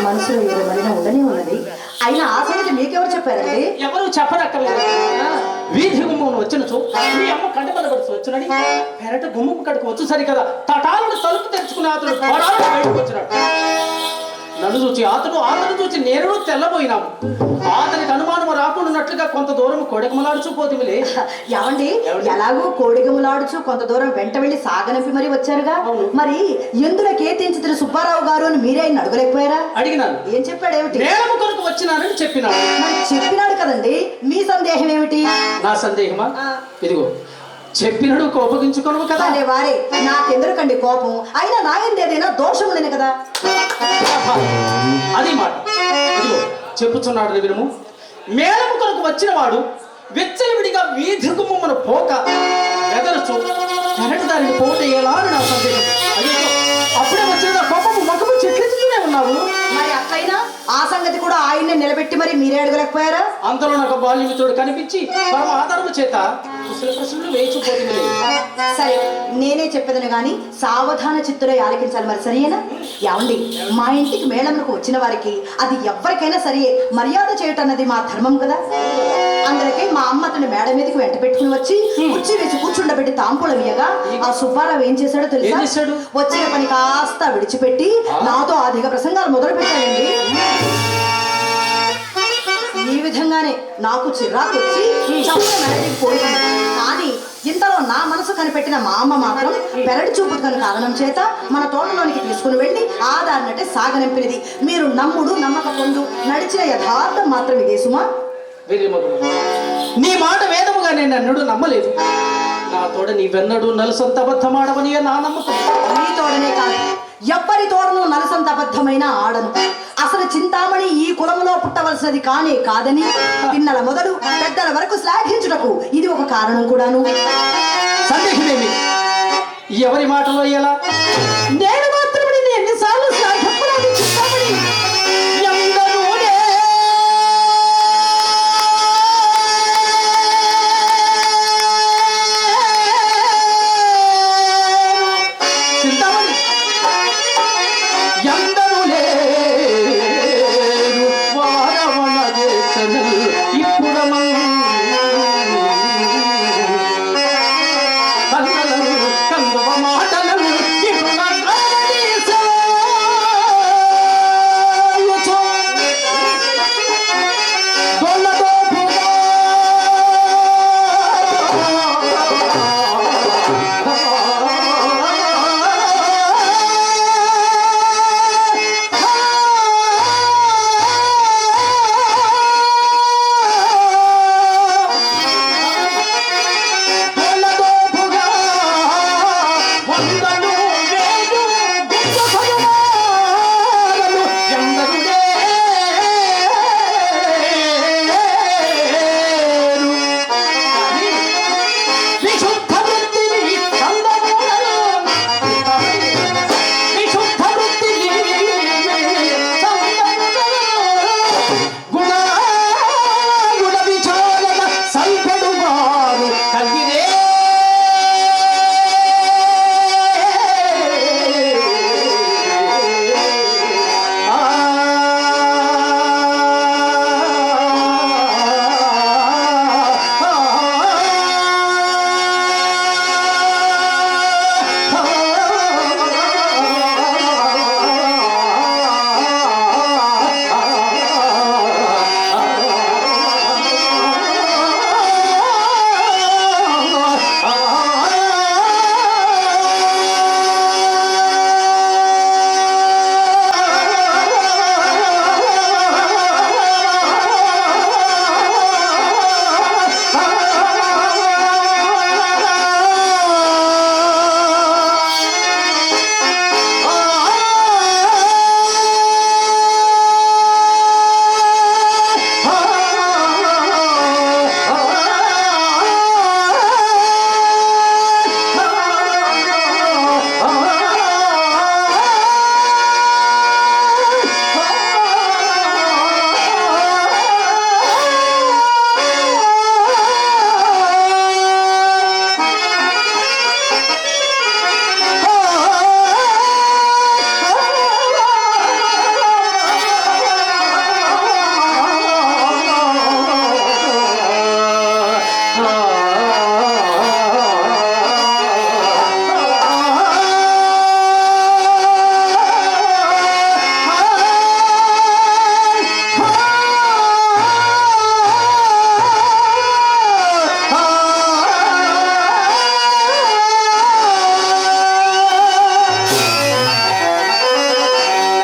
మనసులో ఏదో మరిగా ఉండనే ఉన్నది. అయినా ఆ సంగతి మీకెవరు చెప్పారండి? ఎవరు చెప్పనక్కర్లేదు. వీధి గుమ్మం వచ్చినచో మీ అమ్మ కంటపడబడి వచ్చినని పెరట గుమ్మం కడుకు వచ్చు సరి కదా తటాలను తలుపు తెరుచుకుని అతడు బయటకు వచ్చినాడు. నన్ను చూచి అతను చూచి నేను తెల్లబోయినాము. అతనికి అనుమానం రాకుండాన్నట్లుగా కొంత దూరం కోడెగమలాడుచు పోతిమిలే. ఏమండి, ఎలాగో కోడిగములాడుచు కొంత దూరం వెంట వెళ్ళి సాగనంపి మరి వచ్చారుగా, మరి ఎందులకే తెంచుతున్న సుబ్బారావు గారు అని మీరే ఆయన అడగలేకపోయారా? అడిగినాను. ఏం చెప్పాడు? ఏమిటి? నేలము కొరకు వచ్చినానని చెప్పినాడు. చెప్పినాడు కదండి, మీ సందేహం ఏమిటి? నా సందేహమా? ఇదిగో చెప్పినడు కోపగించుకోను కదా. అదే వారే, నాకెందుకండి కోపం? అయినా నా ఏదైనా దోషం ఉండేది కదా. అది మాట. ఇదిగో చెప్పుచున్నాడు వినుము. మేళము కొరకు వచ్చిన వాడు వెచ్చలవిడిగా వీధి గుమ్మమున పోక ఎదరచు పెరటి దారిని పోతే ఎలా అని నా సందేహం. అప్పుడే వచ్చిన కోపము ముఖము చెట్లెత్తుతూనే ఉన్నావు. మరి అట్లయినా ఆ సంగతి కూడా ఆయన్నే నిలబెట్టి మరి మీరే అడగలేకపోయారా? అంతలో నాకు బాల్యమిత్రుడు కనిపించి పరమ ఆధారము చేత ప్రశ్నలు వేయించుకోలేదు. సరే, నేనే చెప్పేదని గాని సావధాన చిత్తులో ఆలకించాలి. మరి సరియేనా? ఏమండి, మా ఇంటికి మేళములకు వచ్చిన వారికి అది ఎవరికైనా సరే మర్యాద చేయటం అన్నది మా ధర్మం కదా. అందుకే మా అమ్మ అతని మేడ మీదకి వెంట పెట్టుకుని వచ్చి కుర్చీ వేసి కూర్చుండబెట్టి తాంపూలం ఇయ్యగా ఆ సుబ్బారావు ఏం చేశాడో తెలుసా? వచ్చిన పని కాస్త విడిచిపెట్టి నాతో అధిక ప్రసంగాలు మొదలు పెట్టాడండి. వినంగానే నాకు చిరాకు వచ్చి చప్పున మెడకి పోయింది. కానీ ఇంతలో నా మనసు కనిపెట్టిన మా అమ్మ మాత్రం పెరటి చూపుకు కను కారణం చేత మన తోటలోనికి తీసుకుని వెళ్ళి ఆధారనట్టే సాగనంపినది. మీరు నమ్ముడు నమ్మకపోండు, నడిచిన యథార్థం మాత్రం ఇదే సుమా. నీ మాట వేదముగా నేను అన్నుడు నమ్మలేదు. నా తోడ నీవెన్నడు నలుసంత అబద్ధమాడవని నా నమ్మకం. నీ తోడనే కాదు, ఎవ్వరి తోడను నలసంత అబద్ధమైన ఆడను. అసలు చింతామణి ఈ కులములో పుట్టవలసినది కానే కాదని పిన్నల మొదలు పెద్దల వరకు శ్లాఘించుటకు ఇది ఒక కారణం కూడాను. సందేహమేమి? ఎవరి మాటలో ఎలా? నేను